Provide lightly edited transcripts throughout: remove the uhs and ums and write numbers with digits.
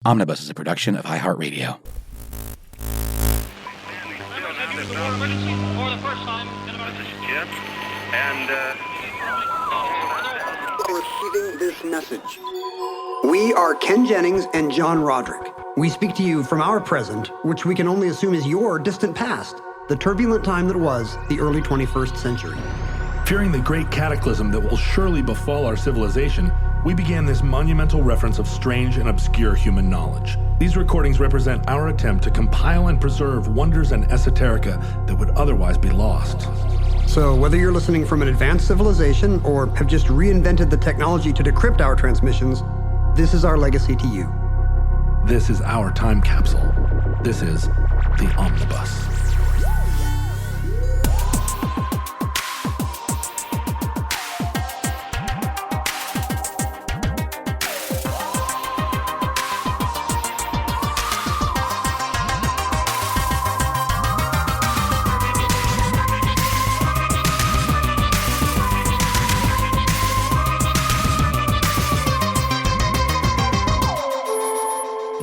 Omnibus is a production of iHeartRadio. This is Jim, and receiving this message. We are Ken Jennings and John Roderick. We speak to you from our present, which we can only assume is your distant past, the turbulent time that was the early 21st century. Fearing the great cataclysm that will surely befall our civilization, we began this monumental reference of strange and obscure human knowledge. These recordings represent our attempt to compile and preserve wonders and esoterica that would otherwise be lost. So whether you're listening from an advanced civilization or have just reinvented the technology to decrypt our transmissions, this is our legacy to you. This is our time capsule. This is the Omnibus.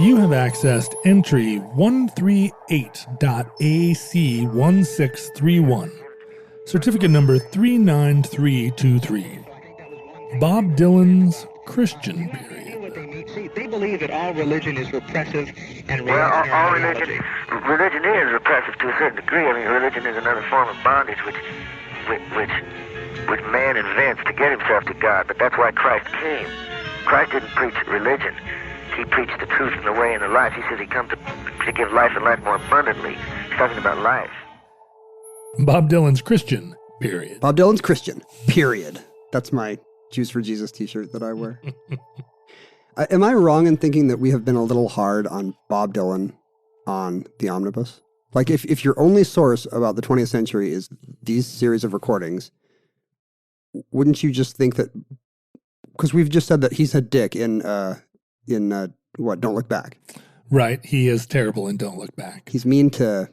You have accessed entry 138.AC1631, certificate number 39323, Bob Dylan's Christian period. They believe that all religion is repressive and reactionary. All religion is repressive to a certain degree. I mean, religion is another form of bondage which man invents to get himself to God. But that's why Christ came. Christ didn't preach religion. He preached the truth and the way and the life. He says he come to give life and life more abundantly. He's talking about life. Bob Dylan's Christian period. Bob Dylan's Christian period. That's my Jews for Jesus t-shirt that I wear. Am I wrong in thinking that we have been a little hard on Bob Dylan on the Omnibus? Like if your only source about the 20th century is these series of recordings, wouldn't you just think that, because we've just said that he said dick in what, Don't Look Back. Right. He is terrible in Don't Look Back. He's mean to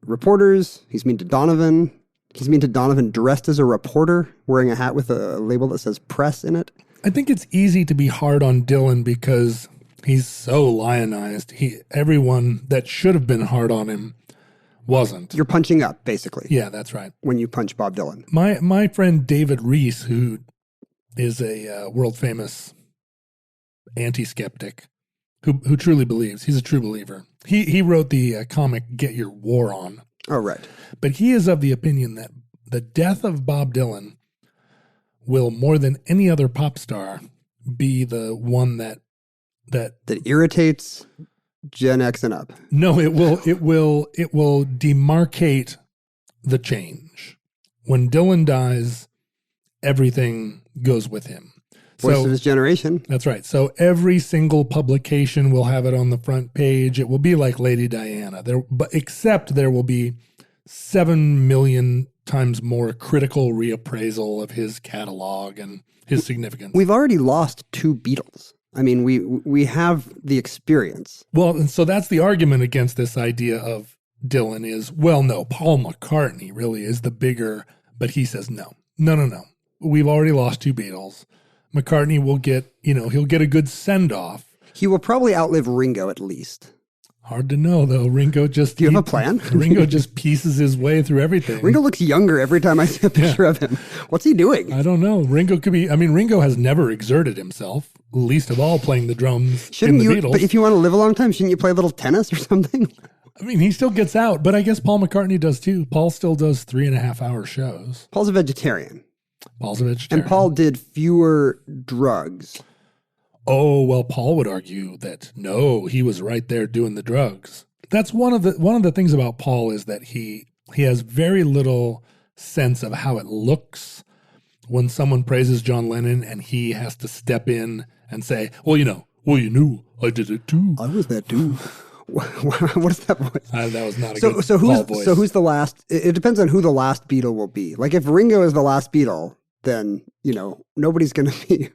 reporters. He's mean to Donovan. He's mean to Donovan dressed as a reporter, wearing a hat with a label that says press in it. I think it's easy to be hard on Dylan because he's so lionized. Everyone that should have been hard on him wasn't. You're punching up, basically. Yeah, that's right. When you punch Bob Dylan. My friend David Reese, who is a world-famous anti-skeptic who truly believes. He's a true believer. He wrote the comic Get Your War On. Oh, right. But he is of the opinion that the death of Bob Dylan will, more than any other pop star, be the one that irritates Gen X and up. No, it will demarcate the change. When Dylan dies, everything goes with him. Voice of his generation. That's right. So every single publication will have it on the front page. It will be like Lady Diana, except there will be 7 million times more critical reappraisal of his catalog and his significance. We've already lost 2 Beatles. I mean, we have the experience. Well, and so that's the argument against this idea of Dylan is, well, no, Paul McCartney really is the bigger, but he says no. We've already lost 2 Beatles. McCartney will get, he'll get a good send-off. He will probably outlive Ringo at least. Hard to know, though. Ringo just... Do you have a plan? Ringo just pieces his way through everything. Ringo looks younger every time I see a picture of him. What's he doing? I don't know. Ringo has never exerted himself, least of all playing the drums in the Beatles. But if you want to live a long time, shouldn't you play a little tennis or something? I mean, he still gets out, but I guess Paul McCartney does too. Paul still does 3.5-hour shows. Paul's a vegetarian. And Paul did fewer drugs. Oh, well, Paul would argue that no, he was right there doing the drugs. That's one of the things about Paul is that he has very little sense of how it looks when someone praises John Lennon and he has to step in and say, well, you knew I did it too. I was there too. What is that voice? That was not a good Paul voice. So who's the last? It depends on who the last Beatle will be. Like if Ringo is the last Beatle, then, nobody's going to be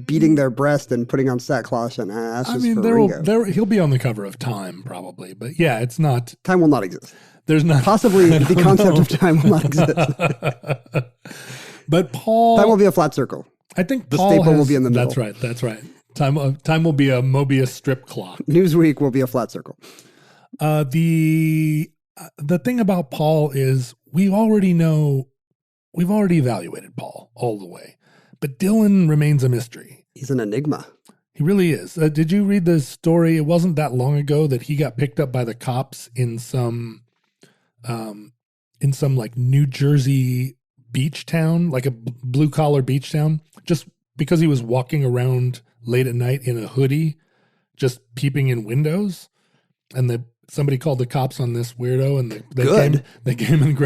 beating their breast and putting on sackcloth and ashes for Ringo. He'll be on the cover of Time probably, but yeah, it's not. Time will not exist. There's not. Possibly the concept of time will not exist. But Paul. Time will be a flat circle. I think the Paul staple will be in the middle. That's right. Time will be a Mobius strip clock. Newsweek will be a flat circle. The thing about Paul is we've already evaluated Paul all the way, but Dylan remains a mystery. He's an enigma. He really is. Did you read the story? It wasn't that long ago that he got picked up by the cops in some like New Jersey beach town, like a blue collar beach town, just because he was walking around late at night in a hoodie, just peeping in windows. And somebody called the cops on this weirdo, and they came and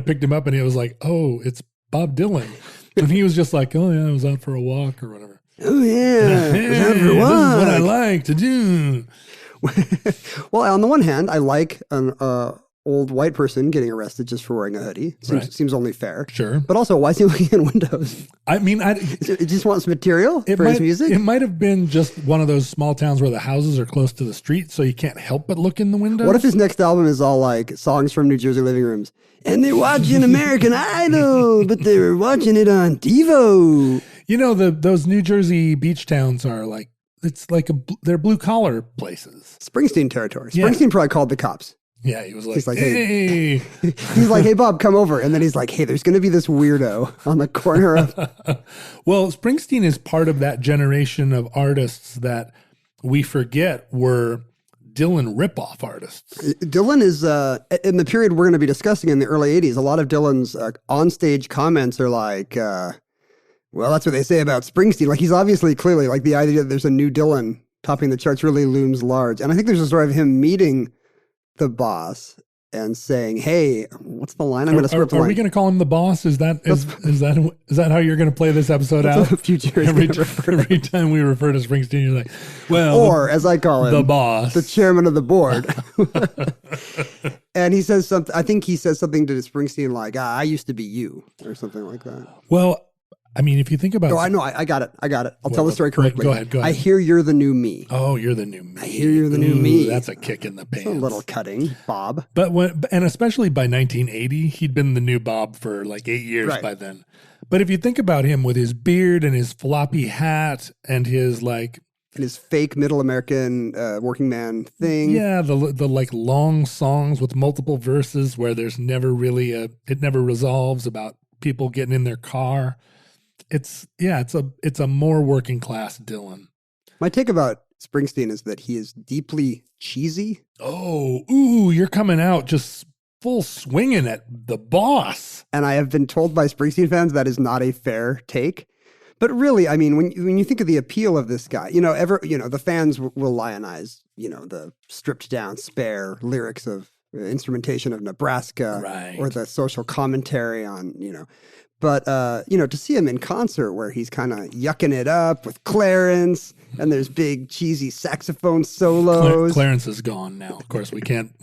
picked him up, and he was like, "Oh, it's Bob Dylan," and he was just like, "Oh yeah, I was out for a walk or whatever." Oh yeah, Hey, this is what I like to do. Well, on the one hand, I like an old white person getting arrested just for wearing a hoodie. Seems only fair. Sure. But also, why is he looking in windows? I mean, He just wants material for his music? It might have been just one of those small towns where the houses are close to the street, so you can't help but look in the windows. What if his next album is all like songs from New Jersey living rooms? And they're watching American Idol, but they were watching it on TiVo. You know, those New Jersey beach towns are like, they're blue collar places. Springsteen territory. Yeah. Springsteen probably called the cops. Yeah, he was like, He's like, hey. He's like, hey, Bob, come over. And then he's like, hey, there's going to be this weirdo on the corner of... Well, Springsteen is part of that generation of artists that we forget were Dylan ripoff artists. Dylan is, in the period we're going to be discussing in the early 80s, a lot of Dylan's onstage comments are like, well, that's what they say about Springsteen. Like, he's obviously clearly, like, the idea that there's a new Dylan topping the charts really looms large. And I think there's a story of him meeting the boss and saying, "Hey, what's the line? I'm going to script the line." Are we going to call him the boss? Is that how you're going to play this episode out? Future every time we refer to Springsteen, you're like, well, or as I call him, the boss, the chairman of the board. And he says something. I think he says something to Springsteen like, "I used to be you," or something like that. Well, I mean, if you think about it. Oh, I know. I got it. I'll tell the story correctly. Go ahead. I hear you're the new me. Oh, you're the new me. I hear you're the new me. That's a kick in the pants. That's a little cutting, Bob. And especially by 1980, he'd been the new Bob for like 8 years by then. But if you think about him with his beard and his floppy hat and his like... And his fake middle American working man thing. Yeah, the like long songs with multiple verses where there's never really it never resolves about people getting in their car. It's a more working class Dylan. My take about Springsteen is that he is deeply cheesy. Oh, ooh, you're coming out just full swinging at the boss. And I have been told by Springsteen fans that is not a fair take. But really, I mean, when you think of the appeal of this guy, the fans will lionize, the stripped down, spare lyrics of instrumentation of Nebraska, or the social commentary on, But, to see him in concert where he's kind of yucking it up with Clarence and there's big cheesy saxophone solos. Clarence is gone now. Of course, we can't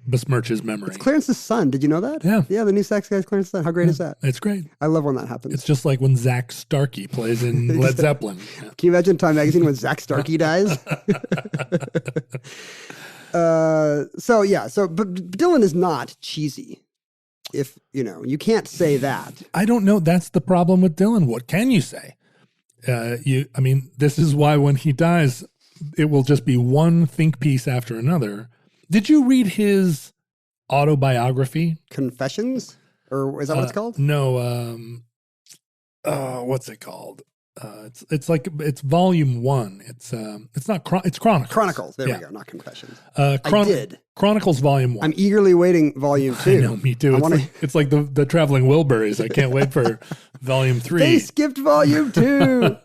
besmirch his memory. It's Clarence's son. Did you know that? Yeah. Yeah, the new sax guy's Clarence's son. How great is that? It's great. I love when that happens. It's just like when Zach Starkey plays in Led Zeppelin. Yeah. Can you imagine Time Magazine when Zach Starkey dies? But Dylan is not cheesy. If, you can't say that. I don't know. That's the problem with Dylan. What can you say? This is why when he dies, it will just be one think piece after another. Did you read his autobiography? Confessions? Or is that what it's called? No. What's it called? It's volume 1. It's Chronicles. Chronicles. There we go. Not Confessions. I did. Chronicles volume 1. I'm eagerly waiting volume 2. I know, me too. It's like the traveling Wilburys. I can't wait for volume 3. They skipped volume 2.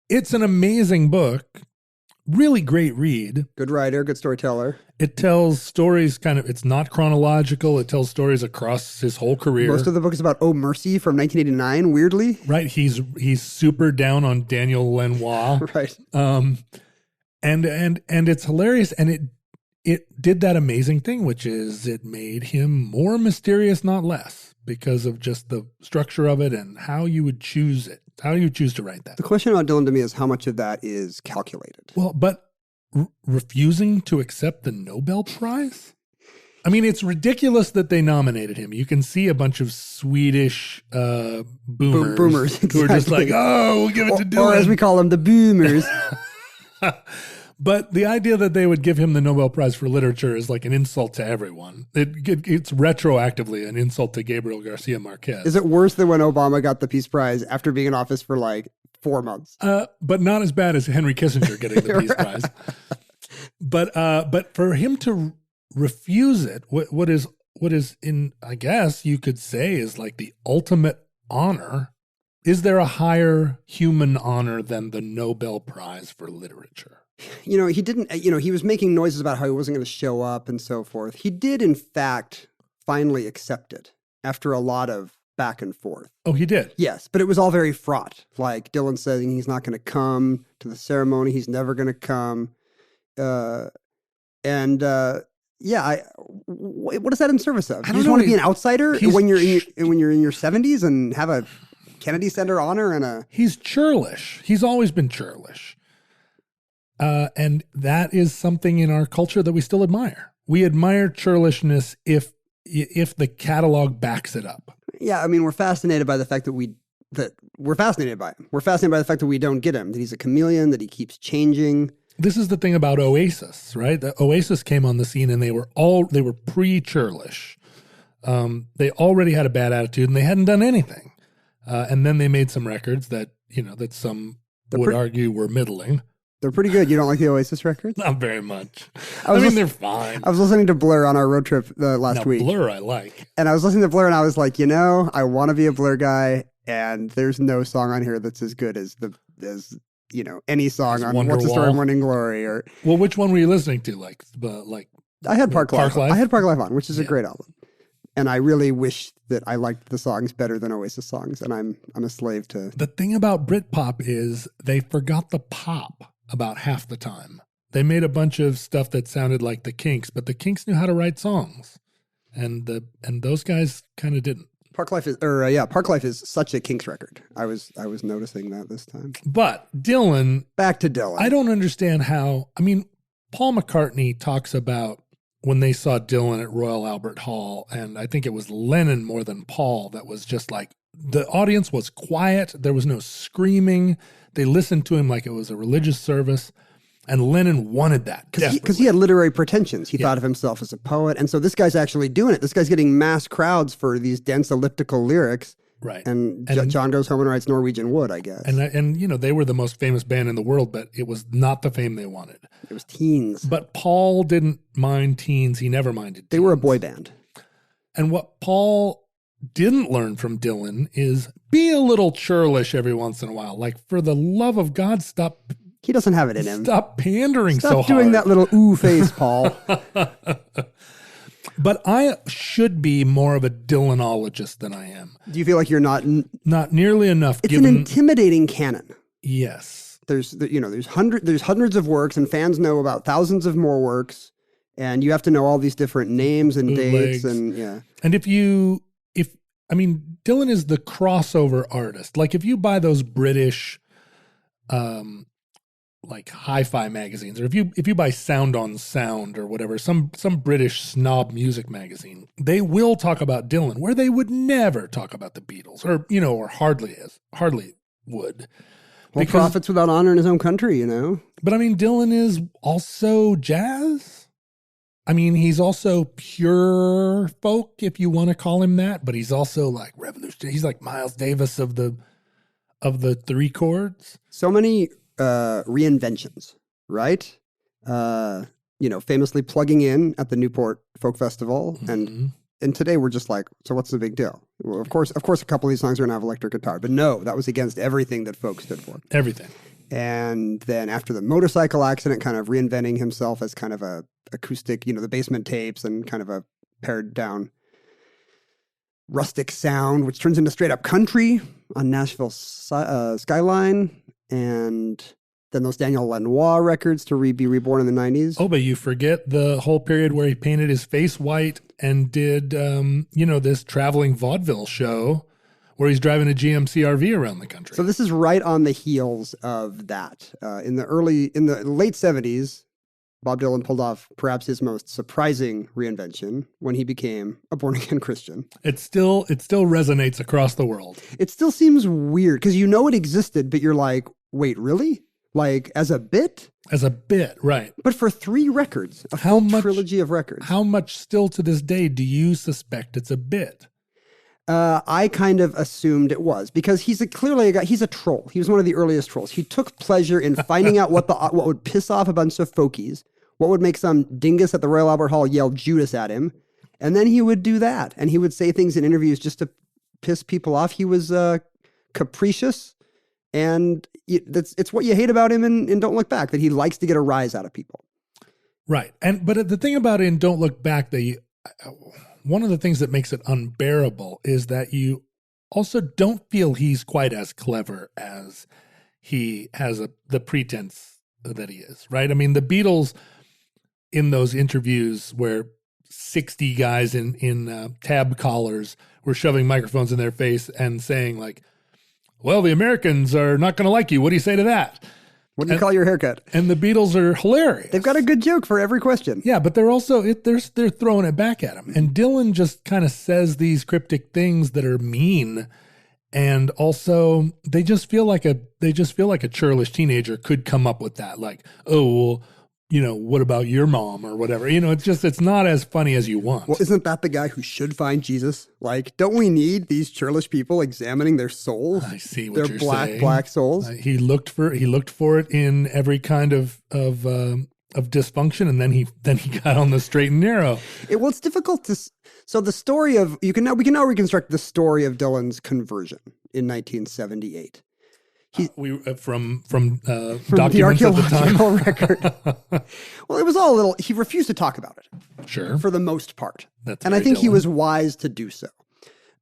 It's an amazing book. Really great read. Good writer, good storyteller. It tells stories it's not chronological. It tells stories across his whole career. Most of the book is about Oh Mercy from 1989, weirdly. Right. He's super down on Daniel Lanois. Right. And it's hilarious. And it did that amazing thing, which is it made him more mysterious, not less, because of just the structure of it and how you would choose it. How do you choose to write that? The question about Dylan to me is how much of that is calculated. Well, but refusing to accept the Nobel Prize? I mean, it's ridiculous that they nominated him. You can see a bunch of Swedish boomers exactly. who are just like, oh, we'll give it to Dylan. Or as we call them, the boomers. But the idea that they would give him the Nobel Prize for Literature is like an insult to everyone. It's retroactively an insult to Gabriel Garcia Marquez. Is it worse than when Obama got the Peace Prize after being in office for like 4 months? But not as bad as Henry Kissinger getting the Peace Prize. But for him to refuse it, what is in, I guess you could say, is like the ultimate honor. Is there a higher human honor than the Nobel Prize for Literature? He didn't, he was making noises about how he wasn't going to show up and so forth. He did, in fact, finally accept it after a lot of back and forth. Oh, he did? Yes, but it was all very fraught. Like Dylan saying he's not going to come to the ceremony. He's never going to come. What is that in service of? You just want to be an outsider when you're in your 70s and have a Kennedy Center honor and a... He's churlish. He's always been churlish. And that is something in our culture that we still admire. We admire churlishness if the catalog backs it up. Yeah, I mean, we're fascinated by the fact that we're fascinated by him. We're fascinated by the fact that we don't get him, that he's a chameleon, that he keeps changing. This is the thing about Oasis, right? The Oasis came on the scene and they were pre-churlish. They already had a bad attitude and they hadn't done anything. And then they made some records that some would argue were middling. They're pretty good. You don't like the Oasis records? Not very much. They're fine. I was listening to Blur on our road trip last week. Blur I like. And I was listening to Blur and I was like, I want to be a Blur guy, and there's no song on here that's as good as any song on What's the Story of Morning Glory or... Well, which one were you listening to? I had Park Life. I had Park Life on, which is a great album. And I really wish that I liked the songs better than Oasis songs, and I'm a slave to... The thing about Britpop is they forgot the pop about half the time. They made a bunch of stuff that sounded like the Kinks, but the Kinks knew how to write songs, and those guys kind of didn't. Park Life is such a Kinks record. I was noticing that this time. But Dylan... Back to Dylan. I don't understand how... I mean, Paul McCartney talks about when they saw Dylan at Royal Albert Hall, and I think it was Lennon more than Paul that was just like, the audience was quiet. There was no screaming. They listened to him like it was a religious service. And Lennon wanted that. Because he had literary pretensions. He thought of himself as a poet. And so this guy's actually doing it. This guy's getting mass crowds for these dense elliptical lyrics. Right. And John goes home and writes Norwegian Wood, I guess. And they were the most famous band in the world, but it was not the fame they wanted. It was teens. But Paul didn't mind teens. He never minded teens. They were a boy band. And what Paul didn't learn from Dylan is be a little churlish every once in a while. Like, for the love of God, stop. He doesn't have it in him. Stop pandering so hard. Stop doing that little ooh face, Paul. But I should be more of a Dylanologist than I am. Do you feel like you're not? Not nearly enough. It's an intimidating canon. Yes. There's hundreds of works, and fans know about thousands of more works, and you have to know all these different names and dates, and yeah. And Dylan is the crossover artist. Like, if you buy those British, like hi-fi magazines, or if you buy Sound on Sound or whatever, some British snob music magazine, they will talk about Dylan where they would never talk about the Beatles, or hardly would. Well, prophets without honor in his own country, But Dylan is also jazz. He's also pure folk, if you want to call him that, but he's also like revolutionary. He's like Miles Davis of the three chords. So many reinventions, right? Famously plugging in at the Newport Folk Festival, and today we're just like, so what's the big deal? Well, of course, a couple of these songs are gonna have electric guitar, but no, that was against everything that folk stood for. Everything. And then after the motorcycle accident, kind of reinventing himself as kind of a acoustic, the basement tapes and kind of a pared down rustic sound, which turns into straight up country on Nashville Skyline. And then those Daniel Lanois records to be reborn in the 90s. Oh, but you forget the whole period where he painted his face white and did, this traveling vaudeville show where he's driving a GMC RV around the country. So this is right on the heels of that. In the late 70s, Bob Dylan pulled off perhaps his most surprising reinvention when he became a born-again Christian. It still resonates across the world. It still seems weird because you know it existed, but you're like, wait, really? Like as a bit? As a bit, right. But for 3 records, a full trilogy of records. How much still to this day do you suspect it's a bit? I kind of assumed it was because he's clearly a guy. He's a troll. He was one of the earliest trolls. He took pleasure in finding out what would piss off a bunch of folkies, what would make some dingus at the Royal Albert Hall yell Judas at him, and then he would do that. And he would say things in interviews just to piss people off. He was capricious, and it's what you hate about him in Don't Look Back, that he likes to get a rise out of people. Right. But the thing about it in Don't Look Back, one of the things that makes it unbearable is that you also don't feel he's quite as clever as he has the pretense that he is, right? I mean, the Beatles in those interviews where 60 guys in tab collars were shoving microphones in their face and saying like, well, the Americans are not going to like you. What do you say to that? What do you call your haircut? And the Beatles are hilarious. They've got a good joke for every question. Yeah, but they're also they're throwing it back at him. And Dylan just kind of says these cryptic things that are mean, and also they just feel like a churlish teenager could come up with that. Like, oh, well, what about your mom or whatever? It's not as funny as you want. Well, isn't that the guy who should find Jesus? Like, don't we need these churlish people examining their souls? I see what you're saying. Black souls. He looked for it in every kind of dysfunction, and then he got on the straight and narrow. It's difficult to. So the story of we can now reconstruct the story of Dylan's conversion in 1978. From the documents at the time. Record. Well, it was all a little. He refused to talk about it. Sure, for the most part, and I think Dylan. He was wise to do so.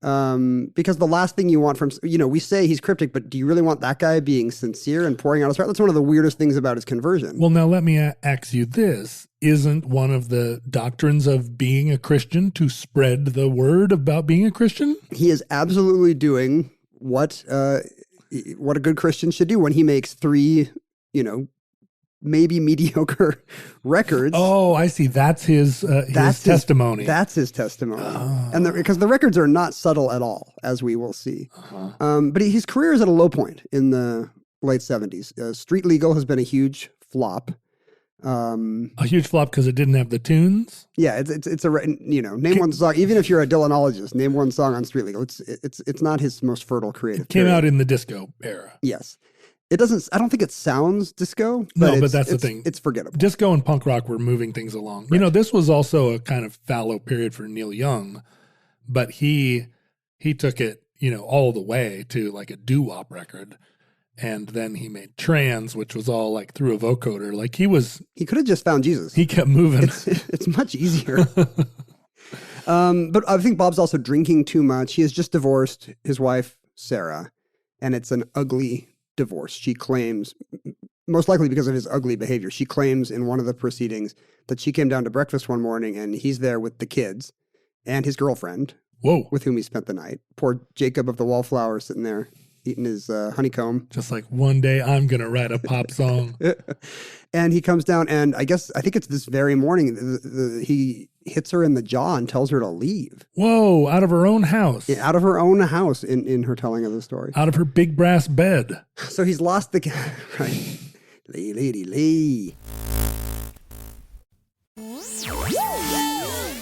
Because the last thing you want from we say he's cryptic, but do you really want that guy being sincere and pouring out his heart? That's one of the weirdest things about his conversion. Well, now let me ask you this: isn't one of the doctrines of being a Christian to spread the word about being a Christian? He is absolutely doing what a good Christian should do when he makes 3, maybe mediocre records. Oh, I see. That's his testimony. That's his testimony. Oh. And because the records are not subtle at all, as we will see. Uh-huh. But his career is at a low point in the late 70s. Street Legal has been a huge flop. A huge flop because it didn't have the tunes. Yeah, it's a name one song. Even if you're a Dylanologist, name one song on Street Legal. It's not his most fertile creative. It came out in the disco era. Yes, it doesn't. I don't think it sounds disco. But that's the thing. It's forgettable. Disco and punk rock were moving things along. Right. This was also a kind of fallow period for Neil Young, but he took it all the way to like a doo-wop record. And then he made Trans, which was all like through a vocoder. Like he could have just found Jesus. He kept moving. It's much easier. But I think Bob's also drinking too much. He has just divorced his wife, Sarah, and it's an ugly divorce. She claims, most likely because of his ugly behavior, she claims in one of the proceedings that she came down to breakfast one morning and he's there with the kids and his girlfriend, with whom he spent the night. Poor Jacob of the Wallflower sitting there eating his honeycomb. Just like, one day I'm going to write a pop song. And he comes down and I think it's this very morning, he hits her in the jaw and tells her to leave. Whoa, out of her own house. Yeah, out of her own house in her telling of the story. Out of her big brass bed. So he's lost the... Right. Lee.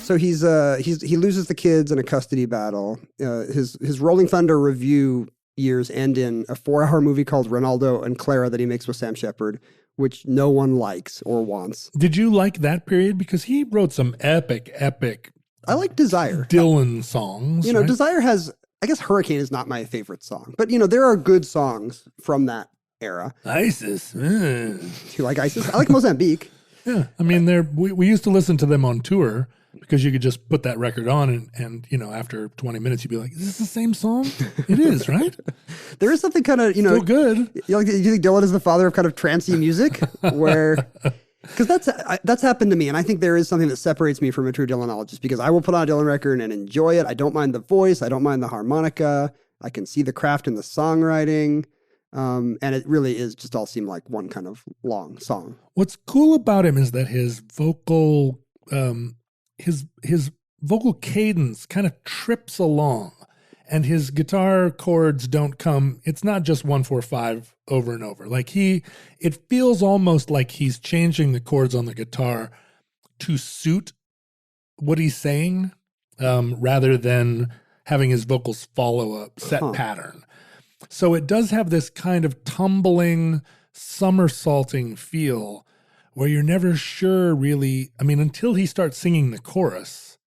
So he loses the kids in a custody battle. His Rolling Thunder review years end in a 4-hour movie called Ronaldo and Clara that he makes with Sam Shepard, which no one likes or wants. Did you like that period? Because he wrote some epic. I like Desire. Dylan songs. Right? Desire has, I guess Hurricane is not my favorite song, but there are good songs from that era. ISIS. You like ISIS? I like Mozambique. Yeah. I mean, we used to listen to them on tour because you could just put that record on and after 20 minutes, you'd be like, is this the same song? It is, right? There is something kind of, still good. Do you think Dylan is the father of kind of trancey music because that's happened to me. And I think there is something that separates me from a true Dylanologist because I will put on a Dylan record and enjoy it. I don't mind the voice. I don't mind the harmonica. I can see the craft in the songwriting. And it really is just all seem like one kind of long song. What's cool about him is that his vocal, his vocal cadence kind of trips along, and his guitar chords don't come. It's not just 1-4-5 over and over. Like it feels almost like he's changing the chords on the guitar to suit what he's saying, rather than having his vocals follow a set pattern. So it does have this kind of tumbling, somersaulting feel where you're never sure really, I mean, until he starts singing the chorus,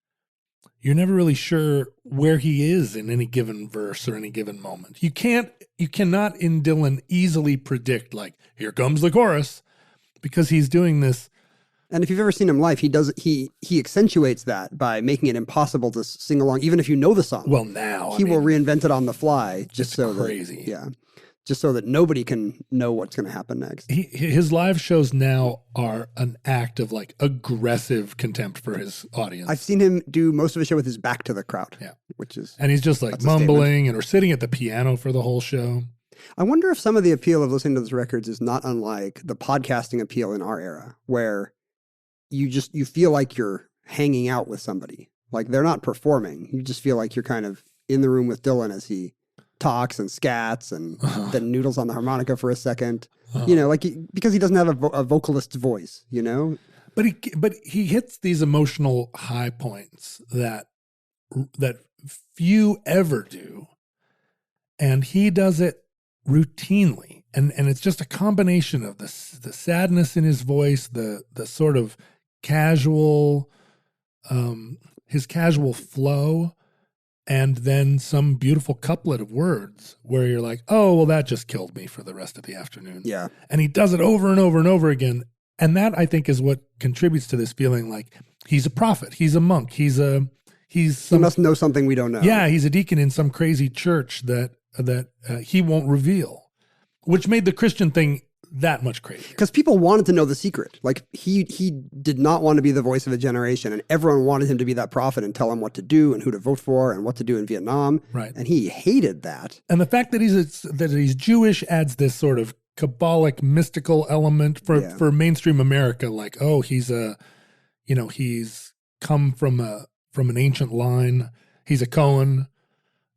you're never really sure where he is in any given verse or any given moment. You cannot in Dylan easily predict, like, here comes the chorus, because he's doing this. And if you've ever seen him live, he accentuates that by making it impossible to sing along, even if you know the song. Well, now he will reinvent it on the fly, just so crazy. Just so that nobody can know what's going to happen next. His live shows now are an act of like aggressive contempt for his audience. I've seen him do most of his show with his back to the crowd. Yeah, and he's just like mumbling or sitting at the piano for the whole show. I wonder if some of the appeal of listening to those records is not unlike the podcasting appeal in our era, where you feel like you're hanging out with somebody. Like they're not performing. You just feel like you're kind of in the room with Dylan as he talks and scats and then noodles on the harmonica for a second. Because he doesn't have a vocalist's voice, But he hits these emotional high points that few ever do. And he does it routinely. And it's just a combination of the sadness in his voice, the sort of casual, his casual flow, and then some beautiful couplet of words where you're like, oh, well, that just killed me for the rest of the afternoon. Yeah. And he does it over and over and over again. And that, I think, is what contributes to this feeling like he's a prophet, he's a monk, he must know something we don't know. Yeah, he's a deacon in some crazy church that he won't reveal, which made the Christian thing that much crazier. Because people wanted to know the secret. Like he did not want to be the voice of a generation, and everyone wanted him to be that prophet and tell him what to do and who to vote for and what to do in Vietnam. Right. And he hated that. And the fact that he's Jewish adds this sort of Kabbalic mystical element for mainstream America. Like, oh, he's come from an ancient line. He's a Cohen,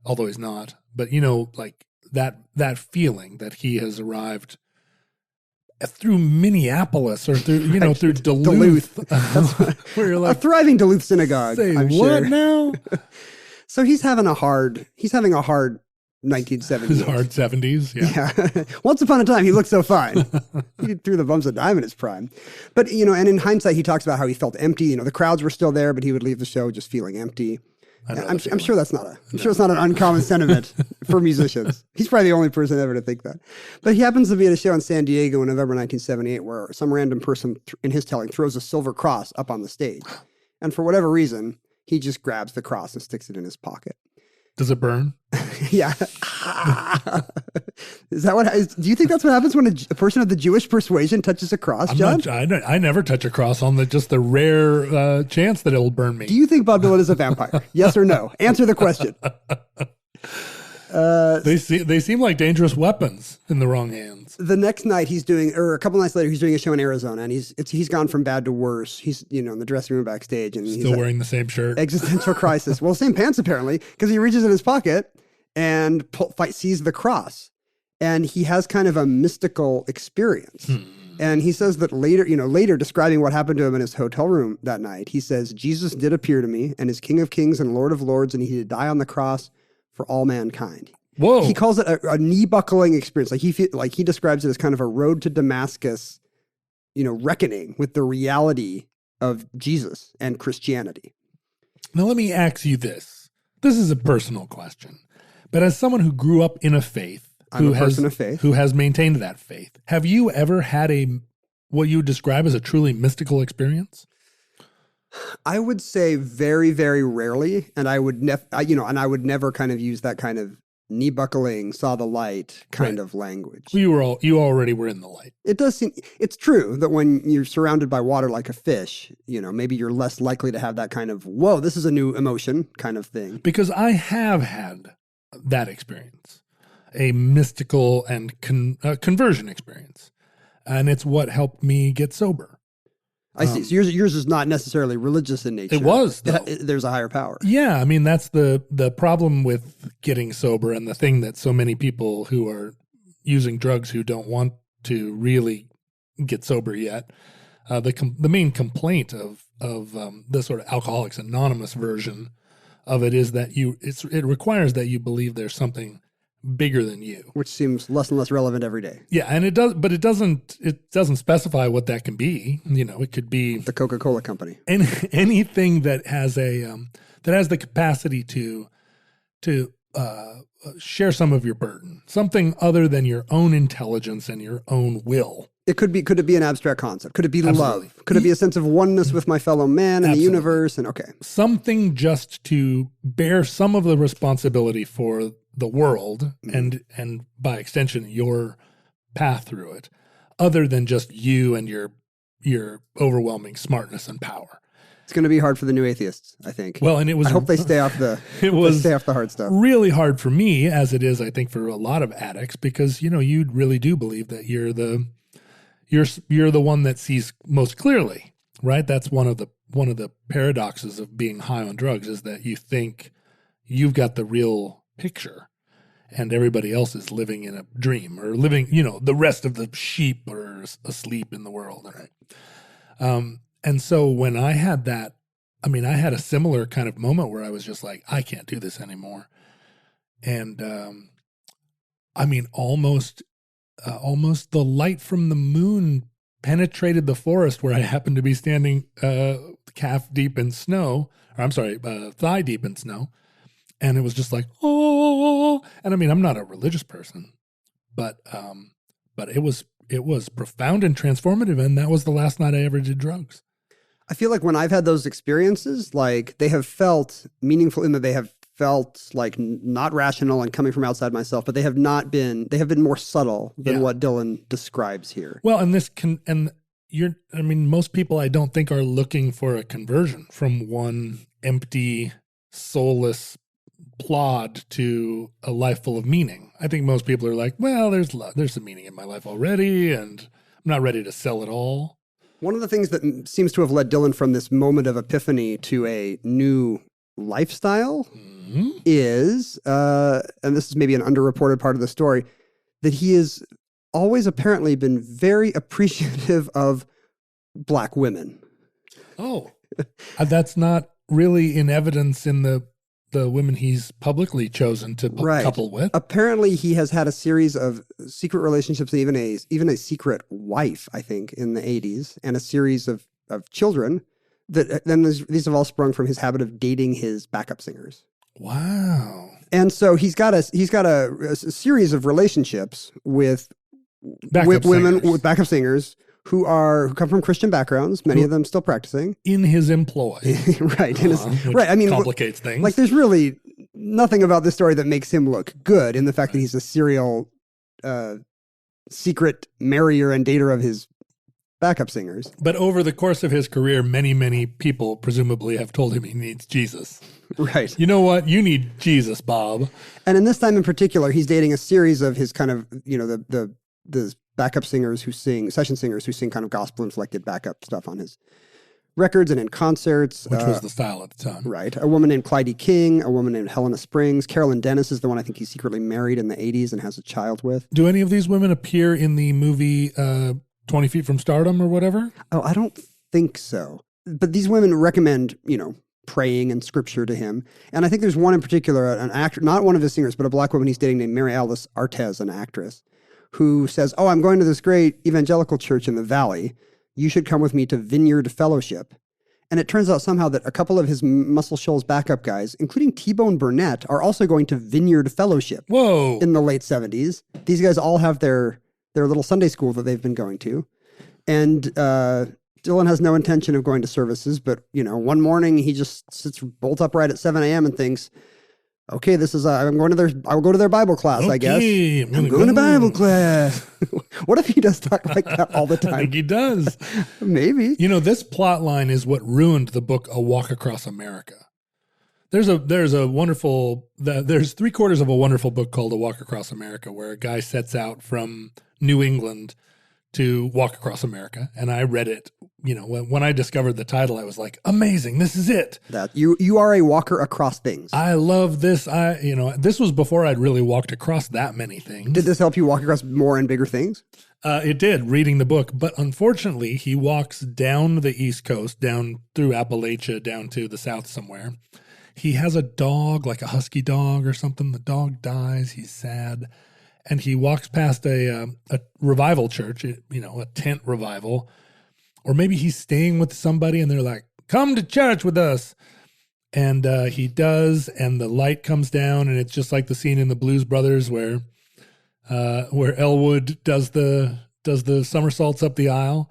although he's not. But like that feeling that he has arrived through Minneapolis or through through Duluth. Where you're like, a thriving Duluth synagogue. Say I'm what sure. Now? So he's having a hard 1970s. His hard 70s. Yeah. Once upon a time, he looked so fine. He threw the bumps of dime in his prime. But, and in hindsight, he talks about how he felt empty. The crowds were still there, but he would leave the show just feeling empty. I'm sure that's not sure it's not an uncommon sentiment for musicians. He's probably the only person ever to think that. But he happens to be at a show in San Diego in November 1978 where some random person, in his telling, throws a silver cross up on the stage. And for whatever reason, he just grabs the cross and sticks it in his pocket. Does it burn? Yeah. Is that do you think that's what happens when a person of the Jewish persuasion touches a cross, John? I never touch a cross on just the rare chance that it'll burn me. Do you think Bob Dylan is a vampire? Yes or no? Answer the question. They seem like dangerous weapons in the wrong hands. The next night a couple nights later, he's doing a show in Arizona, and he's gone from bad to worse. He's in the dressing room backstage, and still wearing the same shirt. Existential crisis. Well, same pants apparently, because he reaches in his pocket and sees the cross, and he has kind of a mystical experience. And he says that later describing what happened to him in his hotel room that night, he says, Jesus did appear to me and is King of Kings and Lord of Lords, and he did die on the cross for all mankind. Whoa. He calls it a knee-buckling experience. He describes it as kind of a road to Damascus, reckoning with the reality of Jesus and Christianity. Now let me ask you this. This is a personal question. But as someone who grew up in a faith, I'm a person of faith, who has maintained that faith, have you ever had what you would describe as a truly mystical experience? I would say very, very rarely, and I would never kind of use that kind of knee buckling, saw the light kind of language. You already were in the light. It does seem, it's true that when you're surrounded by water like a fish, maybe you're less likely to have that kind of, whoa, this is a new emotion kind of thing. Because I have had that experience. a mystical and conversion experience. And it's what helped me get sober. I see. So yours is not necessarily religious in nature. It was, though. There's a higher power. Yeah, I mean, that's the problem with getting sober, and the thing that so many people who are using drugs who don't want to really get sober yet, the main complaint of the sort of Alcoholics Anonymous version of it is that it requires that you believe there's something bigger than you, which seems less and less relevant every day. Yeah, and it doesn't specify what that can be. You know, it could be the Coca-Cola company, anything that has the capacity to share some of your burden, something other than your own intelligence and your own will. Could it be an abstract concept? Could it be Absolutely. love? Could it be a sense of oneness with my fellow man and the universe? And something just to bear some of the responsibility for the world and by extension your path through it, other than just you and your overwhelming smartness and power. It's going to be hard for the new atheists, I think. Well, and it was. I hope they stay off the. Stay off the hard stuff. Really hard for me, as it is, I think, for a lot of addicts, because you really do believe that you're the one that sees most clearly, right? That's one of the paradoxes of being high on drugs, is that you think you've got the real picture and everybody else is living in a dream, or living, the rest of the sheep are asleep in the world. Right? And so when I had that, I had a similar kind of moment where I was just like, I can't do this anymore. And almost the light from the moon penetrated the forest where I happened to be standing calf deep in snow, thigh deep in snow. And it was just like, oh, and I'm not a religious person, but it was profound and transformative. And that was the last night I ever did drugs. I feel like when I've had those experiences, like they have felt meaningful in that they have felt like not rational and coming from outside myself, but they have been more subtle than what Dylan describes here. Well, and most people I don't think are looking for a conversion from one empty, soulless plod to a life full of meaning. I think most people are like, well, there's some meaning in my life already, and I'm not ready to sell it all. One of the things that seems to have led Dylan from this moment of epiphany to a new lifestyle is, and this is maybe an underreported part of the story, that he has always apparently been very appreciative of Black women. Oh, that's not really in evidence in the women he's publicly chosen to couple with. Apparently, he has had a series of secret relationships, and even a secret wife, I think, in the 80s, and a series of children that then these have all sprung from his habit of dating his backup singers. Wow! And so he's got a series of relationships with women with backup singers who come from Christian backgrounds, many of them still practicing. In his employ. Right. Complicates things. Like, there's really nothing about this story that makes him look good in the fact that he's a serial secret marrier and dater of his backup singers. But over the course of his career, many, many people presumably have told him he needs Jesus. Right. You know what? You need Jesus, Bob. And in this time in particular, he's dating a series of his kind of, the backup singers session singers who sing kind of gospel-inflected backup stuff on his records and in concerts. Which was the style at the time. Right. A woman named Clyde King, a woman named Helena Springs. Carolyn Dennis is the one I think he secretly married in the 80s and has a child with. Do any of these women appear in the movie 20 Feet from Stardom or whatever? Oh, I don't think so. But these women recommend, praying and scripture to him. And I think there's one in particular, an actor, not one of his singers, but a Black woman he's dating named Mary Alice Artez, an actress, who says, "Oh, I'm going to this great evangelical church in the Valley. You should come with me to Vineyard Fellowship." And it turns out somehow that a couple of his Muscle Shoals backup guys, including T-Bone Burnett, are also going to Vineyard Fellowship. Whoa! In the late 70s. These guys all have their little Sunday school that they've been going to. And Dylan has no intention of going to services, but, one morning he just sits bolt upright at 7 a.m. and thinks, okay, I'll go to their Bible class, I guess. I'm going to Bible class. What if he does talk like that all the time? I think he does. Maybe. This plot line is what ruined the book A Walk Across America. There's a wonderful, there's 3/4 of a wonderful book called A Walk Across America, where a guy sets out from New England to walk across America. And I read it, when I discovered the title, I was like, amazing, this is it. That you are a walker across things. I love this. This was before I'd really walked across that many things. Did this help you walk across more and bigger things? It did, reading the book. But unfortunately, he walks down the East Coast, down through Appalachia, down to the South somewhere. He has a dog, like a husky dog or something. The dog dies. He's sad. And he walks past a revival church, a tent revival. Or maybe he's staying with somebody and they're like, come to church with us. And he does, and the light comes down, and it's just like the scene in the Blues Brothers where Elwood does the somersaults up the aisle.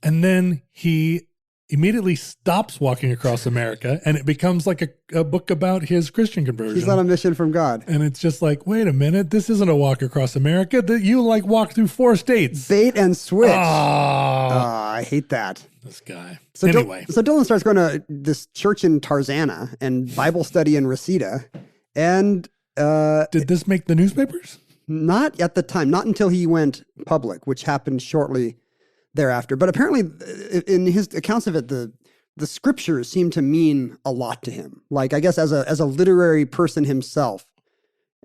And then he immediately stops walking across America, and it becomes like a book about his Christian conversion. He's on a mission from God. And it's just like, wait a minute, this isn't a walk across America. You walk through 4 states. Bait and switch. Oh, I hate that. This guy. So anyway. So Dylan starts going to this church in Tarzana and Bible study in Reseda. And did this make the newspapers? Not at the time, not until he went public, which happened shortly thereafter. But apparently, in his accounts of it, the scriptures seem to mean a lot to him. Like, I guess as a literary person himself,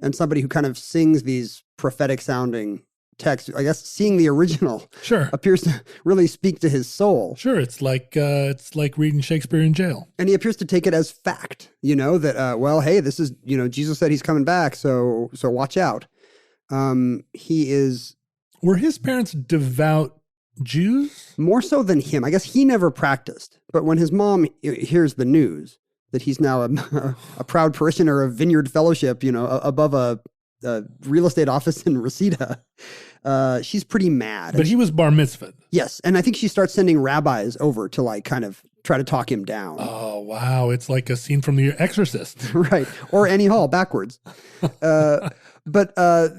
and somebody who kind of sings these prophetic sounding texts, I guess seeing the original appears to really speak to his soul. Sure, it's like reading Shakespeare in jail. And he appears to take it as fact, that hey, this is, Jesus said he's coming back, so watch out. He is. Were his parents devout Jews? More so than him. I guess he never practiced. But when his mom hears the news that he's now a proud parishioner of Vineyard Fellowship, above a real estate office in Reseda, she's pretty mad. But he was bar mitzvahed. Yes. And I think she starts sending rabbis over to kind of try to talk him down. Oh, wow. It's like a scene from The Exorcist. Right. Or Annie Hall backwards. But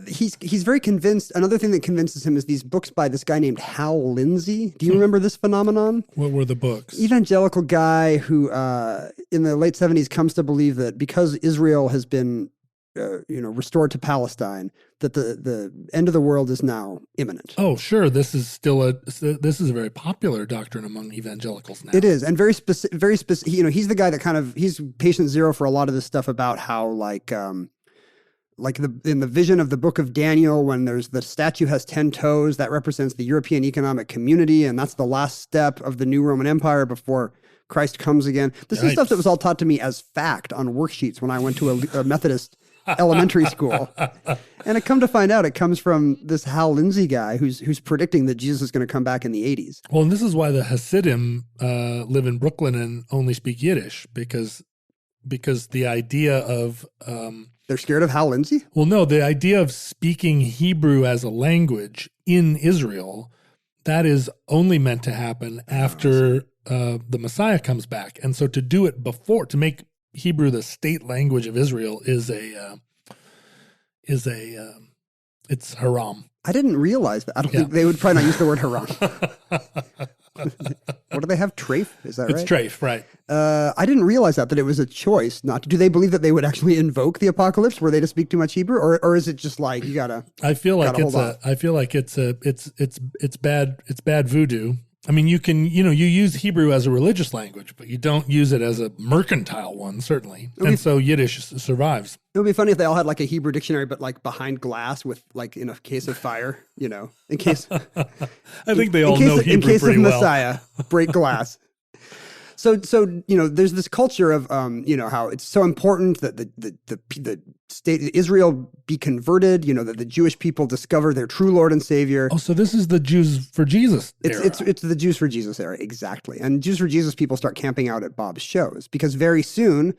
he's very convinced. Another thing that convinces him is these books by this guy named Hal Lindsey. Do you remember this phenomenon? What were the books? Evangelical guy who in the late 70s comes to believe that because Israel has been restored to Palestine, that the end of the world is now imminent. Oh, sure. This is a very popular doctrine among evangelicals now. It is, and very specific. He's the guy that he's patient zero for a lot of this stuff about how in the vision of the book of Daniel, when there's the statue has 10 toes, that represents the European Economic Community, and that's the last step of the new Roman Empire before Christ comes again. This is stuff that was all taught to me as fact on worksheets when I went to a Methodist elementary school. And I come to find out it comes from this Hal Lindsey guy who's predicting that Jesus is going to come back in the 80s. Well, and this is why the Hasidim live in Brooklyn and only speak Yiddish, because the idea of... They're scared of Hal Lindsey? Well, no, the idea of speaking Hebrew as a language in Israel, that is only meant to happen after the Messiah comes back. And so to do it before, to make Hebrew the state language of Israel it's haram. I didn't realize that. I don't think they would probably not use the word haram. What do they have? Treif? Is that right? It's treif, right. I didn't realize that it was a choice not to. Do they believe that they would actually invoke the apocalypse were they to speak too much Hebrew? Or is it just like you gotta I feel like it's bad voodoo. I mean, you use Hebrew as a religious language, but you don't use it as a mercantile one, certainly. And so Yiddish survives. It would be funny if they all had like a Hebrew dictionary, but like behind glass with like in a case of fire, in case. I think they all know Hebrew pretty well. In case of Messiah, break glass. So there's this culture of how it's so important that the state Israel be converted, that the Jewish people discover their true Lord and Savior. Oh, so this is the Jews for Jesus era. It's the Jews for Jesus era, exactly. And Jews for Jesus people start camping out at Bob's shows because very soon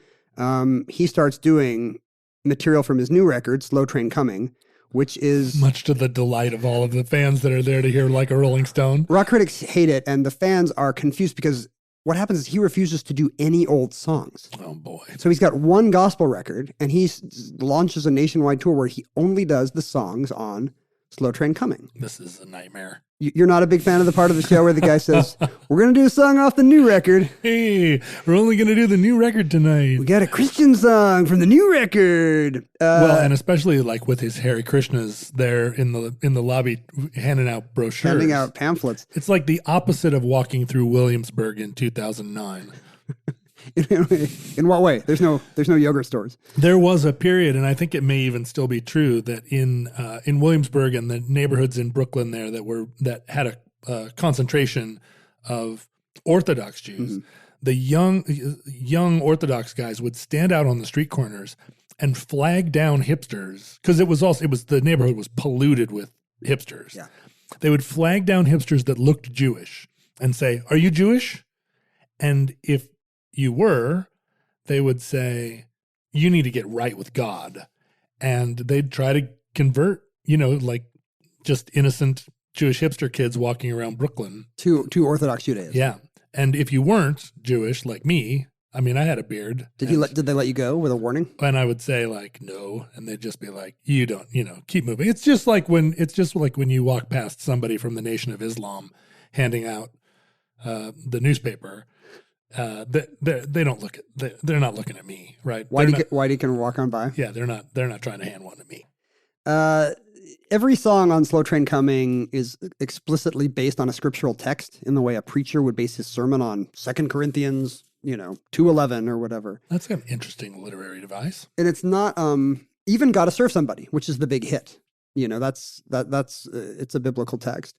he starts doing material from his new record, Slow Train Coming, which is... much to the delight of all of the fans that are there to hear Like a Rolling Stone. Rock critics hate it, and the fans are confused because what happens is he refuses to do any old songs. Oh, boy. So he's got one gospel record, and he launches a nationwide tour where he only does the songs on Slow Train Coming. This is a nightmare. You're not a big fan of the part of the show where the guy says, we're going to do a song off the new record. Hey, we're only going to do the new record tonight. We got a Christian song from the new record. Well, and especially like with his Hare Krishnas there in the lobby handing out brochures. Handing out pamphlets. It's like the opposite of walking through Williamsburg in 2009. In what way? There's no yogurt stores. There was a period, and I think it may even still be true, that in Williamsburg and the neighborhoods in Brooklyn there that had a concentration of Orthodox Jews. The young Orthodox guys would stand out on the street corners and flag down hipsters, because the neighborhood was polluted with hipsters. Yeah. They would flag down hipsters that looked Jewish and say, "Are you Jewish?" And if you were, they would say, "You need to get right with God." And they'd try to convert, like just innocent Jewish hipster kids walking around Brooklyn to Orthodox Judaism. Yeah. And if you weren't Jewish like me, I mean, I had a beard. Did they let you go with a warning? And I would say like, no. And they'd just be like, you don't, keep moving. It's just like when you walk past somebody from the Nation of Islam handing out the newspaper. They don't look at, they're not looking at me, right? Whitey can walk on by. Yeah. They're not trying to hand one to me. Every song on Slow Train Coming is explicitly based on a scriptural text in the way a preacher would base his sermon on 2 Corinthians, 2:11 or whatever. That's an interesting literary device. And it's not even Gotta Serve Somebody, which is the big hit. That's it's a biblical text.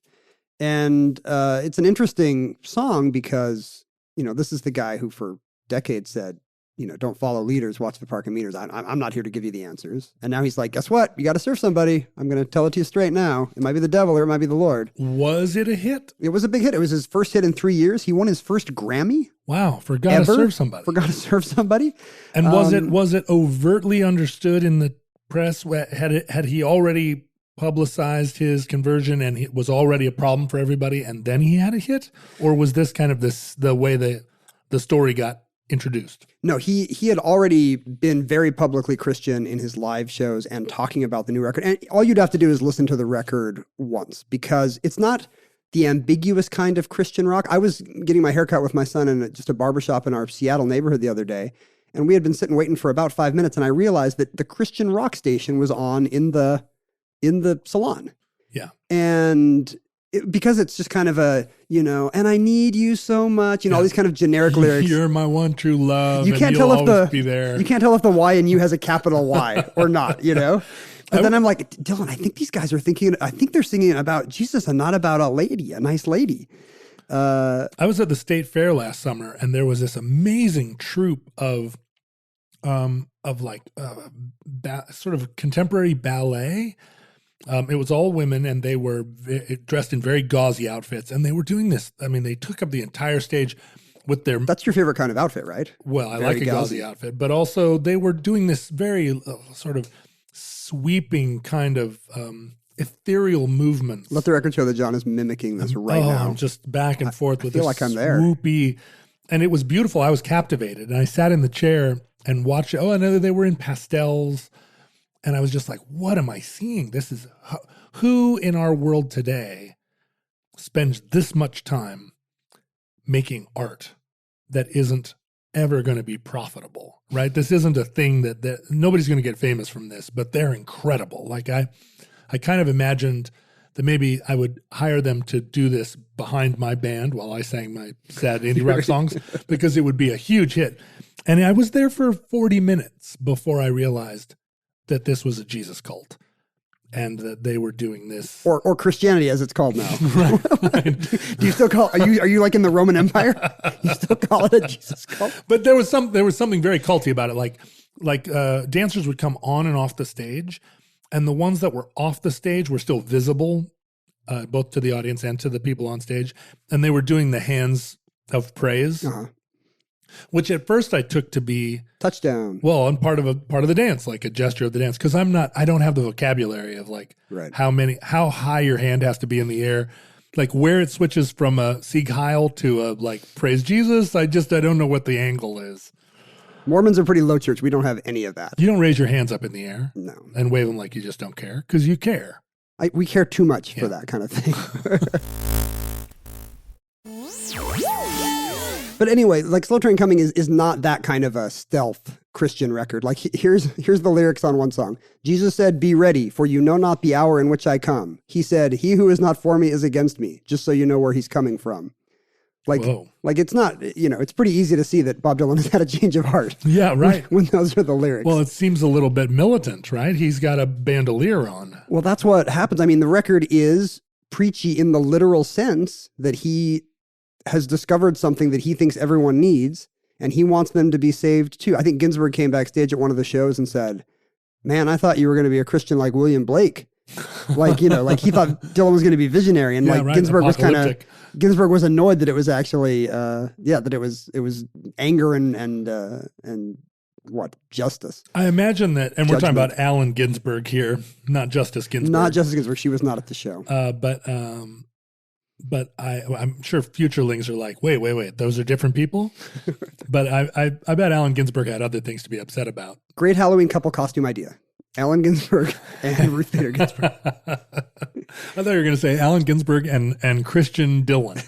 And it's an interesting song because, this is the guy who for decades said, don't follow leaders, watch the parking meters. I'm not here to give you the answers. And now he's like, guess what? You got to serve somebody. I'm going to tell it to you straight now. It might be the devil or it might be the Lord. Was it a hit? It was a big hit. It was his first hit in 3 years. He won his first Grammy. Wow. For Gotta Serve Somebody. For Gotta Serve Somebody. And was it overtly understood in the press? Had he already publicized his conversion and it was already a problem for everybody and then he had a hit? Or was this kind of the way the story got introduced? No, he had already been very publicly Christian in his live shows and talking about the new record. And all you'd have to do is listen to the record once because it's not the ambiguous kind of Christian rock. I was getting my haircut with my son in just a barbershop in our Seattle neighborhood the other day, and we had been sitting waiting for about 5 minutes, and I realized that the Christian rock station was on in the salon. Yeah. And because it's just kind of a, and I need you so much, all these kind of generic lyrics. You're my one true love. You can't tell if be there. You can't tell if the Y in you has a capital Y or not, But then I'm like, Dylan, I think these guys are they're singing about Jesus and not about a nice lady. I was at the state fair last summer and there was this amazing troupe of sort of contemporary ballet. It was all women and they were dressed in very gauzy outfits and they were doing this. I mean, they took up the entire stage with their... That's your favorite kind of outfit, right? Well, I like a gauzy outfit, but also they were doing this very sort of sweeping kind of ethereal movements. Let the record show that John is mimicking this right now. I'm just back and forth with this like I'm there. Swoopy, and it was beautiful. I was captivated and I sat in the chair and watched it. Oh, and they were in pastels. And I was just like, what am I seeing? This is who in our world today spends this much time making art that isn't ever going to be profitable, right? This isn't a thing that nobody's going to get famous from this, but they're incredible. Like I kind of imagined that maybe I would hire them to do this behind my band while I sang my sad indie rock songs because it would be a huge hit. And I was there for 40 minutes before I realized that this was a Jesus cult and that they were doing this. Or Christianity as it's called now. Right. Do you still are you like in the Roman Empire? You still call it a Jesus cult? But there was something very culty about it. Like dancers would come on and off the stage and the ones that were off the stage were still visible, both to the audience and to the people on stage. And they were doing the hands of praise. Uh-huh. Which at first I took to be touchdown. Well, and part of the dance, like a gesture of the dance, because I don't have the vocabulary of like how high your hand has to be in the air, like where it switches from a Sieg Heil to a like praise Jesus. I don't know what the angle is. Mormons are pretty low church. We don't have any of that. You don't raise your hands up in the air, no, and wave them like you just don't care because you care. We care too much for that kind of thing. But anyway, like Slow Train Coming is not that kind of a stealth Christian record. Like here's the lyrics on one song. Jesus said, "Be ready, for you know not the hour in which I come." He said, "He who is not for me is against me," just so you know where he's coming from. Like, Whoa. like it's not, it's pretty easy to see that Bob Dylan has had a change of heart. Yeah, right. When those are the lyrics. Well, it seems a little bit militant, right? He's got a bandolier on. Well, that's what happens. I mean, the record is preachy in the literal sense that he has discovered something that he thinks everyone needs, and he wants them to be saved too. I think Ginsberg came backstage at one of the shows and said, "Man, I thought you were going to be a Christian like William Blake." Like, like he thought Dylan was going to be visionary, and like right, Ginsberg was annoyed that it was actually, that it was anger and what, justice. I imagine that, and we're talking about Allen Ginsberg here, not Justice Ginsburg. Not Justice Ginsburg. She was not at the show. But I'm sure futurelings are like, wait, those are different people? But I bet Allen Ginsberg had other things to be upset about. Great Halloween couple costume idea. Allen Ginsberg and Ruth Bader Ginsburg. I thought you were going to say Allen Ginsberg and Christian Dylan.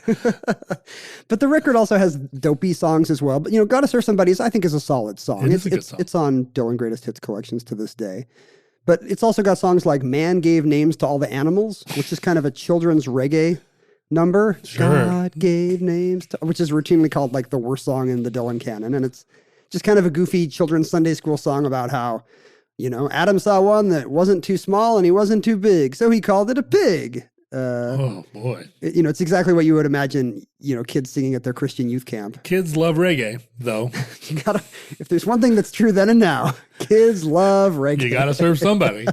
But the record also has dopey songs as well. But, Gotta Serve Somebody I think is a solid song. It's a good song. It's on Dylan Greatest Hits collections to this day. But it's also got songs like Man Gave Names to All the Animals, which is kind of a children's reggae number. Sure. God gave names to, which is routinely called like the worst song in the Dylan canon. And it's just kind of a goofy children's Sunday school song about how, Adam saw one that wasn't too small and he wasn't too big, so he called it a pig. Oh boy. It's exactly what you would imagine, kids singing at their Christian youth camp. Kids love reggae, though. If there's one thing that's true then and now, kids love reggae. You gotta serve somebody.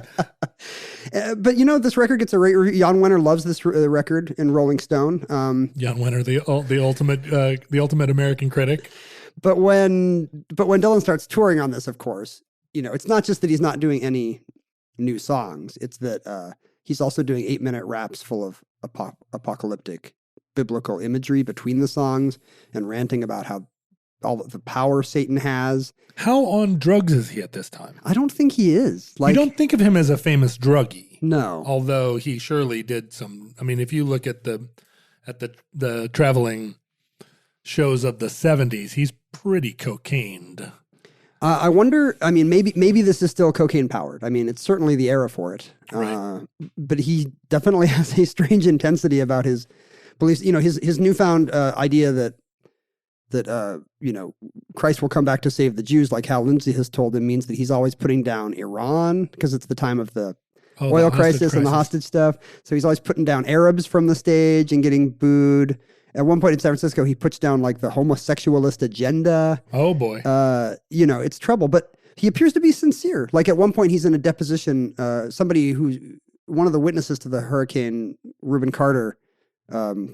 But this record gets a rate review. Jan Wenner loves this record in Rolling Stone. Jan Wenner, the ultimate American critic. But when Dylan starts touring on this, of course, it's not just that he's not doing any new songs. It's that he's also doing 8-minute raps full of apocalyptic biblical imagery between the songs and ranting about how all the power Satan has. How on drugs is he at this time? I don't think he is. You don't think of him as a famous druggie. No. Although he surely did some. I mean, if you look at the traveling shows of the 70s, he's pretty cocained. I wonder, maybe this is still cocaine powered. I mean, it's certainly the era for it. Right. But he definitely has a strange intensity about his beliefs. His newfound idea that Christ will come back to save the Jews, like Hal Lindsey has told him, means that he's always putting down Iran because it's the time of the oil crisis and the hostage stuff. So he's always putting down Arabs from the stage and getting booed. At one point in San Francisco, he puts down like the homosexualist agenda. Oh boy. It's trouble, but he appears to be sincere. Like at one point he's in a deposition, one of the witnesses to the Hurricane Reuben Carter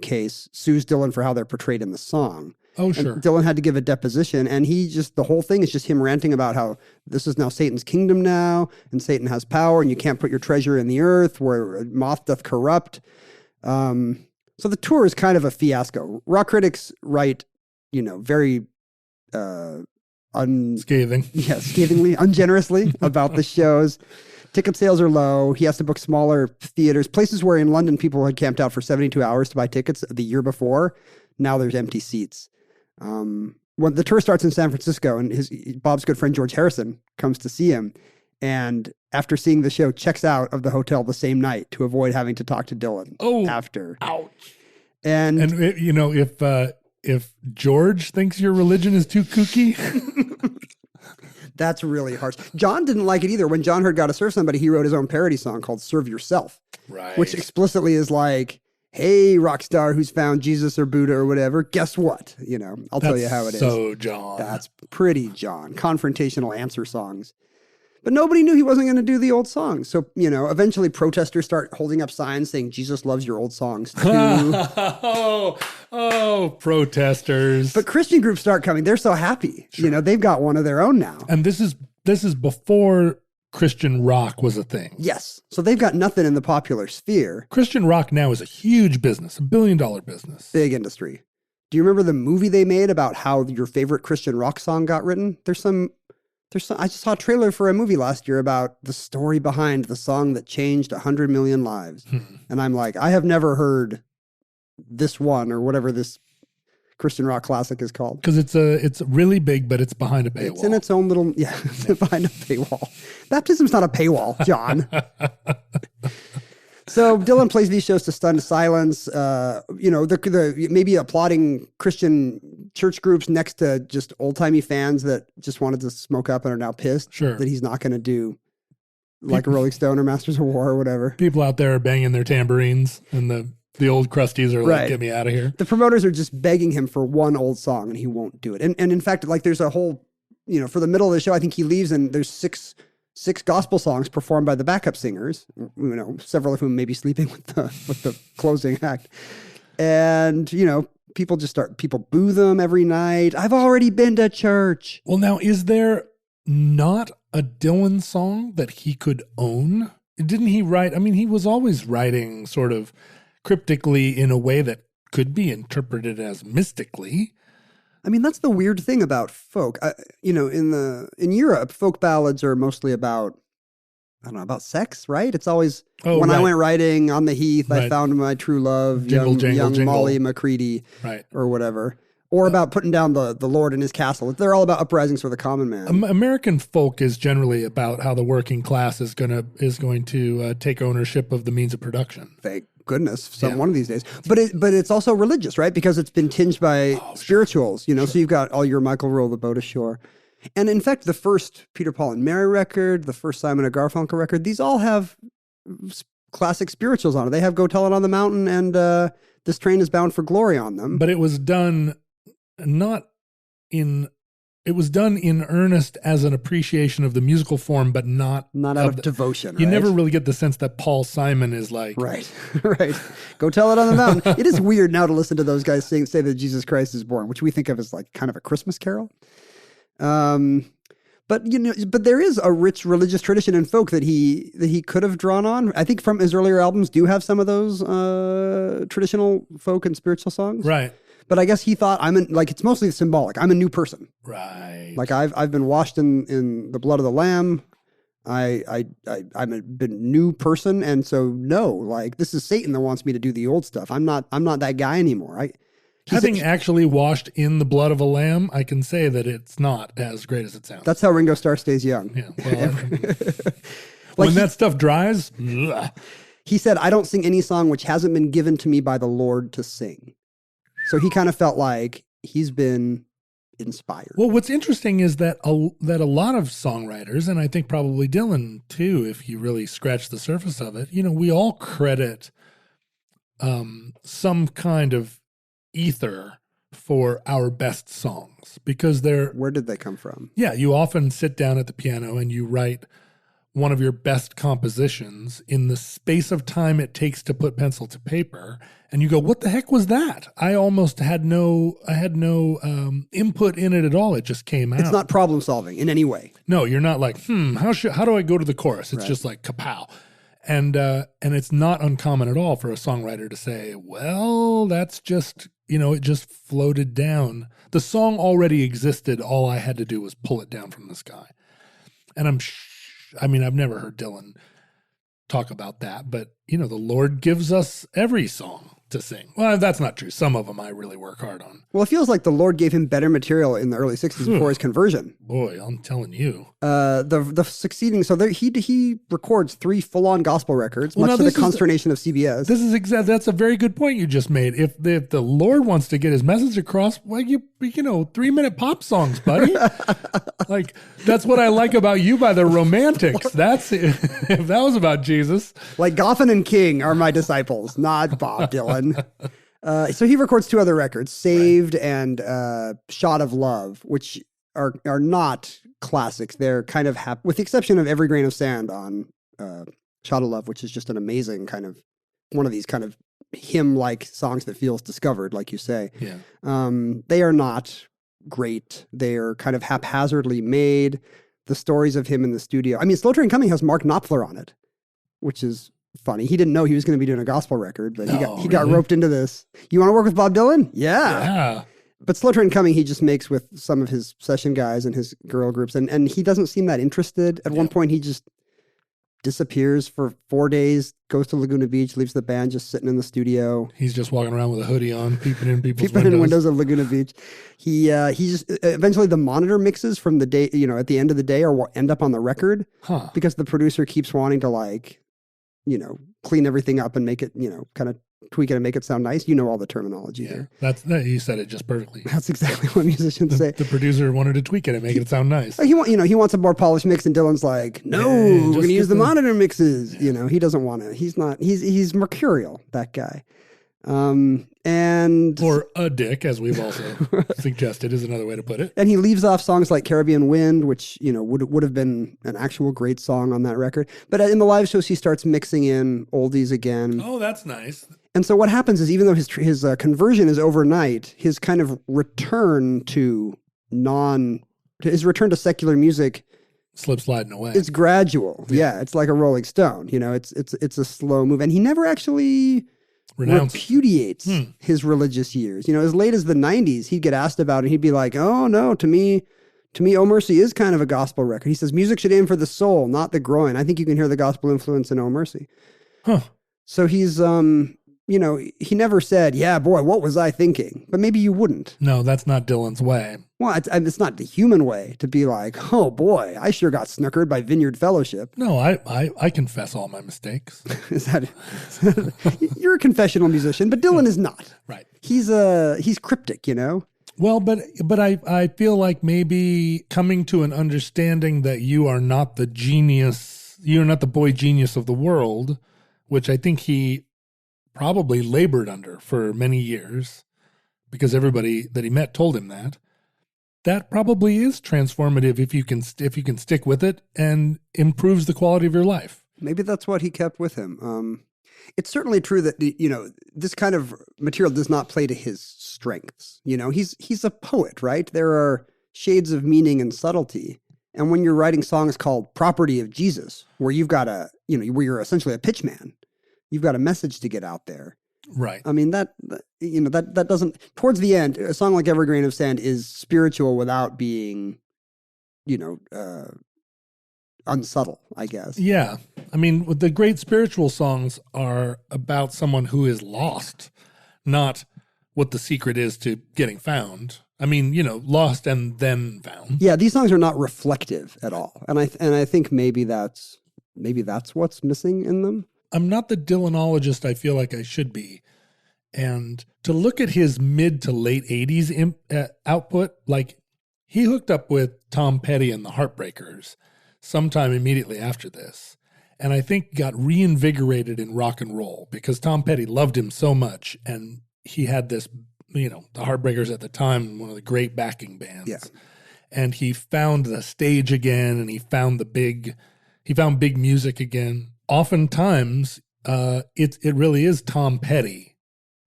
case sues Dylan for how they're portrayed in the song. Oh, sure. And Dylan had to give a deposition, and the whole thing is just him ranting about how this is now Satan's kingdom now, and Satan has power, and you can't put your treasure in the earth where moth doth corrupt. So the tour is kind of a fiasco. Rock critics write, very scathingly, ungenerously about the shows. Ticket sales are low. He has to book smaller theaters, places where in London people had camped out for 72 hours to buy tickets the year before. Now there's empty seats. When the tour starts in San Francisco, and Bob's good friend George Harrison comes to see him, and after seeing the show, checks out of the hotel the same night to avoid having to talk to Dylan after. Ouch. And if George thinks your religion is too kooky, that's really harsh. John didn't like it either. When John heard Gotta Serve Somebody, he wrote his own parody song called Serve Yourself, right? Which explicitly is like, hey, rock star who's found Jesus or Buddha or whatever, guess what? I'll tell you how it is. So John. That's pretty John. Confrontational answer songs. But nobody knew he wasn't going to do the old songs. So, eventually protesters start holding up signs saying Jesus loves your old songs too. Protesters. But Christian groups start coming. They're so happy. Sure. They've got one of their own now. And this is before Christian rock was a thing. Yes. So they've got nothing in the popular sphere. Christian rock now is a huge business, $1 billion business. Big industry. Do you remember the movie they made about how your favorite Christian rock song got written? There's some I just saw a trailer for a movie last year about the story behind the song that changed 100 million lives. And I'm like, I have never heard this one or whatever this Christian rock classic is called. Because it's really big, but it's behind a paywall. It's in its own little, it's behind a paywall. Baptism's not a paywall, John. So Dylan plays these shows to stun silence. The maybe applauding Christian church groups next to just old-timey fans that just wanted to smoke up and are now pissed that he's not going to do like a Rolling Stone or Masters of War or whatever. People out there are banging their tambourines, and the old crusties are like, get me out of here. The promoters are just begging him for one old song, and he won't do it. And in fact, like there's a whole, for the middle of the show, I think he leaves, and there's six gospel songs performed by the backup singers, several of whom may be sleeping with the closing act. And, people boo them every night. I've already been to church. Well, now, is there not a Dylan song that he could own? Didn't he write? I mean, he was always writing sort of cryptically in a way that could be interpreted as mystically. I mean, that's the weird thing about folk. In Europe, folk ballads are mostly about, about sex, right? It's always, I went riding on the heath, I found my true love, young Molly Macready, or whatever. Or about putting down the Lord in his castle. They're all about uprisings for the common man. American folk is generally about how the working class is going to take ownership of the means of production. Thank goodness, one of these days. But it's also religious, right? Because it's been tinged by spirituals, So you've got all your Michael Roll the Boat Ashore. And in fact, the first Peter, Paul and Mary record, the first Simon and Garfunkel record, these all have classic spirituals on it. They have Go Tell It on the Mountain and This Train is Bound for Glory on them. But it was done in earnest as an appreciation of the musical form, but not out of devotion. You never really get the sense that Paul Simon is like, right. Go Tell It on the Mountain. It is weird now to listen to those guys say that Jesus Christ is born, which we think of as like kind of a Christmas carol. But there is a rich religious tradition in folk that he could have drawn on. I think from his earlier albums do have some of those traditional folk and spiritual songs, right? But I guess he thought it's mostly symbolic. I'm a new person. Right. Like I've been washed in the blood of the Lamb. I'm a new person. And so this is Satan that wants me to do the old stuff. I'm not that guy anymore. Having actually washed in the blood of a lamb, I can say that it's not as great as it sounds. That's how Ringo Starr stays young. Yeah. Well, when that stuff dries. He said, I don't sing any song which hasn't been given to me by the Lord to sing. So he kind of felt like he's been inspired. Well, what's interesting is that a lot of songwriters, and I think probably Dylan too, if you really scratch the surface of it, we all credit some kind of ether for our best songs because where did they come from? Yeah, you often sit down at the piano and you write one of your best compositions in the space of time it takes to put pencil to paper, and you go, what the heck was that? I had no input in it at all. It just came out. It's not problem solving in any way. No, you're not like, how do I go to the chorus? It's just like kapow. And it's not uncommon at all for a songwriter to say, well, that's just, it just floated down. The song already existed. All I had to do was pull it down from the sky. And I've never heard Dylan talk about that, but the Lord gives us every song to sing. Well, that's not true. Some of them I really work hard on. Well, it feels like the Lord gave him better material in the early 60s before his conversion. Boy, I'm telling you. The succeeding, so he records 3 full-on gospel records, much to the consternation of CBS. That's a very good point you just made. If the Lord wants to get his message across, well, 3-minute pop songs, buddy. Like, that's what I like about You by the Romantics. That's if that was about Jesus. Like Goffin and King are my disciples, not Bob Dylan. So he records 2 other records, Saved and Shot of Love, which are not classics. They're kind of with the exception of Every Grain of Sand on Shot of Love, which is just an amazing kind of one of these kind of hymn-like songs that feels discovered, like you say. Yeah. They are not great. They are kind of haphazardly made. The stories of him in the studio. I mean, Slow Train Coming has Mark Knopfler on it, which is funny. He didn't know he was going to be doing a gospel record, but he got roped into this. You want to work with Bob Dylan? Yeah. But Slow Train Coming, he just makes with some of his session guys and his girl groups. And he doesn't seem that interested. At one point, he just disappears for 4 days, goes to Laguna Beach, leaves the band just sitting in the studio. He's just walking around with a hoodie on, peeping in people's windows of Laguna Beach. He just eventually the monitor mixes from the day, at the end of the day or will end up on the record because the producer keeps wanting to clean everything up and make it, kind of tweak it and make it sound nice. You know all the terminology there. You said it just perfectly. That's exactly what musicians say. The producer wanted to tweak it and make it sound nice. He wants a more polished mix, and Dylan's like, no, we're going to use the monitor mixes. Yeah. He doesn't want to. He's mercurial, that guy. Or a dick, as we've also suggested, is another way to put it. And he leaves off songs like Caribbean Wind, which would have been an actual great song on that record. But in the live shows, he starts mixing in oldies again. Oh, that's nice. And so what happens is, even though his conversion is overnight, his kind of return to secular music slip sliding away. It's gradual. Yeah, it's like a Rolling Stone. It's a slow move, and he never actually repudiates his religious years. As late as the 90s, he'd get asked about it. He'd be like, "Oh no, to me, Oh Mercy is kind of a gospel record." He says, "Music should aim for the soul, not the groin." I think you can hear the gospel influence in Oh Mercy. Huh. So he's he never said, "Yeah, boy, what was I thinking?" But maybe you wouldn't. No, that's not Dylan's way. Well, it's not the human way to be like, "Oh boy, I sure got snookered by Vineyard Fellowship." No, I confess all my mistakes. You're a confessional musician, but Dylan is not. Right. He's cryptic, Well, but I feel like maybe coming to an understanding that you are not the genius, you're not the boy genius of the world, which I think he probably labored under for many years because everybody that he met told him that probably is transformative if you can stick with it and improves the quality of your life. Maybe that's what he kept with him. It's certainly true that this kind of material does not play to his strengths. He's a poet, right? There are shades of meaning and subtlety. And when you're writing songs called Property of Jesus, where you've got where you're essentially a pitchman, you've got a message to get out there. Right. I mean, that doesn't, towards the end, a song like Every Grain of Sand is spiritual without being, unsubtle, I guess. Yeah. I mean, the great spiritual songs are about someone who is lost, not what the secret is to getting found. I mean, lost and then found. Yeah, these songs are not reflective at all. And I think maybe that's what's missing in them. I'm not the Dylanologist I feel like I should be. And to look at his mid to late 80s output, like he hooked up with Tom Petty and the Heartbreakers sometime immediately after this. And I think got reinvigorated in rock and roll because Tom Petty loved him so much. And he had this, the Heartbreakers at the time, one of the great backing bands. Yeah. And he found the stage again and he found big music again. Oftentimes, it really is Tom Petty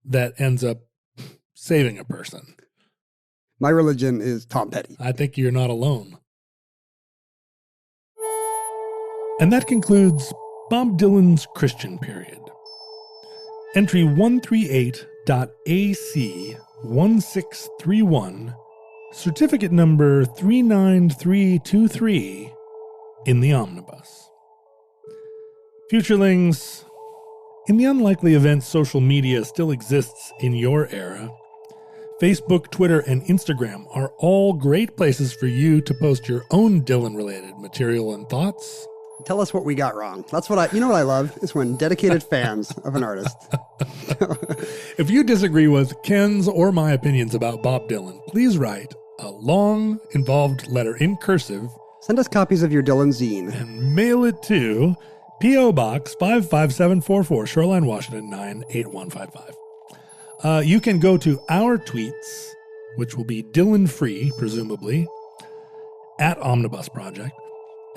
that ends up saving a person. My religion is Tom Petty. I think you're not alone. And that concludes Bob Dylan's Christian period. Entry 138.AC1631, certificate number 39323 in the omnibus. Futurelings, in the unlikely event social media still exists in your era, Facebook, Twitter, and Instagram are all great places for you to post your own Dylan-related material and thoughts. Tell us what we got wrong. That's what I love is when dedicated fans of an artist. If you disagree with Ken's or my opinions about Bob Dylan, please write a long, involved letter in cursive. Send us copies of your Dylan zine. And mail it to P.O. Box 55744, Shoreline, Washington 98155. You can go to our tweets, which will be Dylan-free, presumably, at Omnibus Project.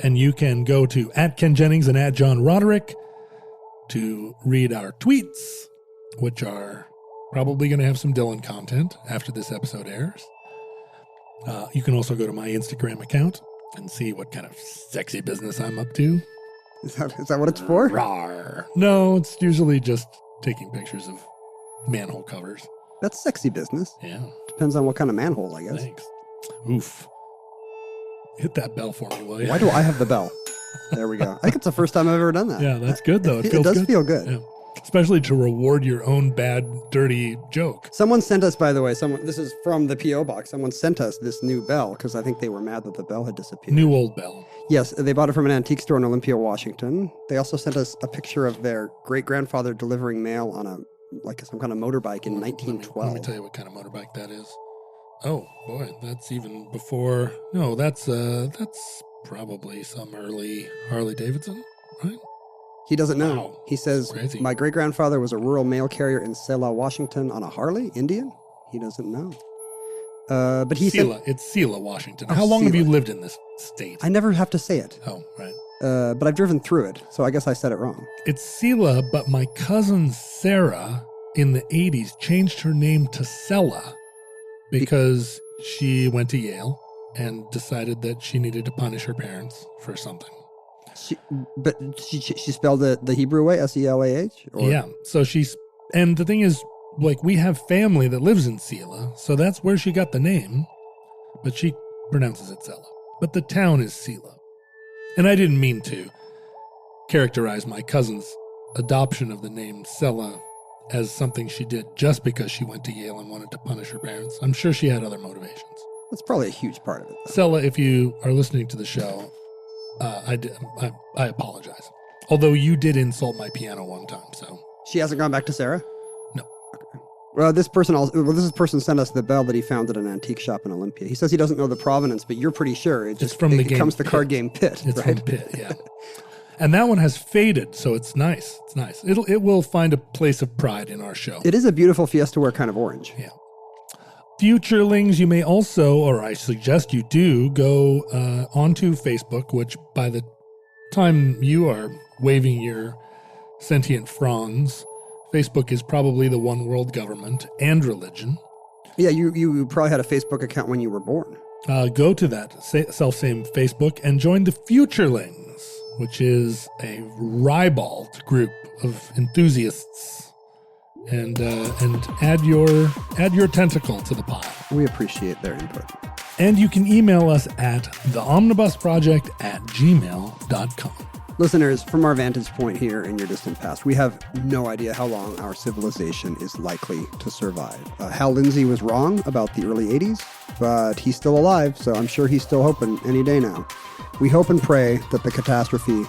And you can go to @Ken Jennings and @John Roderick to read our tweets, which are probably going to have some Dylan content after this episode airs. You can also go to my Instagram account and see what kind of sexy business I'm up to. Is that what it's for? Rawr. No, it's usually just taking pictures of manhole covers. That's sexy business. Yeah. Depends on what kind of manhole, I guess. Thanks. Oof. Hit that bell for me, will you? Why do I have the bell? There we go. I think it's the first time I've ever done that. Yeah, that's good, though. It It feels does good. feel good. Yeah. Especially to reward your own bad, dirty joke. Someone sent us, by the way, this is from the P.O. box. Someone sent us this new bell because I think they were mad that the bell had disappeared. New old bell. Yes, they bought it from an antique store in Olympia, Washington. They also sent us a picture of their great-grandfather delivering mail on some kind of motorbike in 1912. Let me tell you what kind of motorbike that is. Oh, boy, that's even before... No, that's probably some early Harley-Davidson, right? He doesn't know. Wow. He says, Crazy. my great-grandfather was a rural mail carrier in Selah, Washington on a Harley, Indian? He doesn't know. But he said... It's Selah, Washington. Oh, How long have you Selah. lived in this state? I never have to say it. Oh, right. But I've driven through it, so I guess I said it wrong. It's Selah, but my cousin Sarah in the 80s changed her name to Sella because she went to Yale and decided that she needed to punish her parents for something. She spelled it the Hebrew way, Selah? Or? Yeah. So and the thing is, like, we have family that lives in Selah, so that's where she got the name, but she pronounces it Sella. But the town is Selah. And I didn't mean to characterize my cousin's adoption of the name Sella as something she did just because she went to Yale and wanted to punish her parents. I'm sure she had other motivations. That's probably a huge part of it, though. Sella, if you are listening to the show, I apologize. Although you did insult my piano one time, so. She hasn't gone back to Sarah? No. Okay. Well, this person sent us the bell that he found at an antique shop in Olympia. He says he doesn't know the provenance, but you're pretty sure it comes the card game Pit, It's right? from Pit, yeah. And that one has faded, so it's nice. It's nice. It will find a place of pride in our show. It is a beautiful Fiesta Ware kind of orange. Yeah. Futurelings, you may also, or I suggest you do, go onto Facebook, which by the time you are waving your sentient fronds, Facebook is probably the one world government and religion. Yeah, you probably had a Facebook account when you were born. Go to that self-same Facebook and join the Futurelings, which is a ribald group of enthusiasts. And add your tentacle to the pile. We appreciate their input. And you can email us at theomnibusproject@gmail.com. Listeners, from our vantage point here in your distant past, we have no idea how long our civilization is likely to survive. Hal Lindsey was wrong about the early 80s, but he's still alive, so I'm sure he's still hoping any day now. We hope and pray that the catastrophe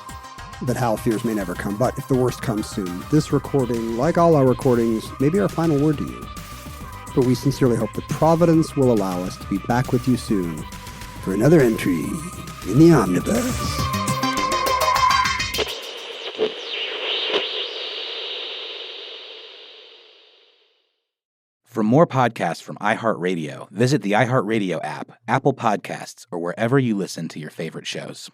that Hal fears may never come, but if the worst comes soon, this recording, like all our recordings, may be our final word to you. But we sincerely hope that Providence will allow us to be back with you soon for another entry in the Omnibus. For more podcasts from iHeartRadio, visit the iHeartRadio app, Apple Podcasts, or wherever you listen to your favorite shows.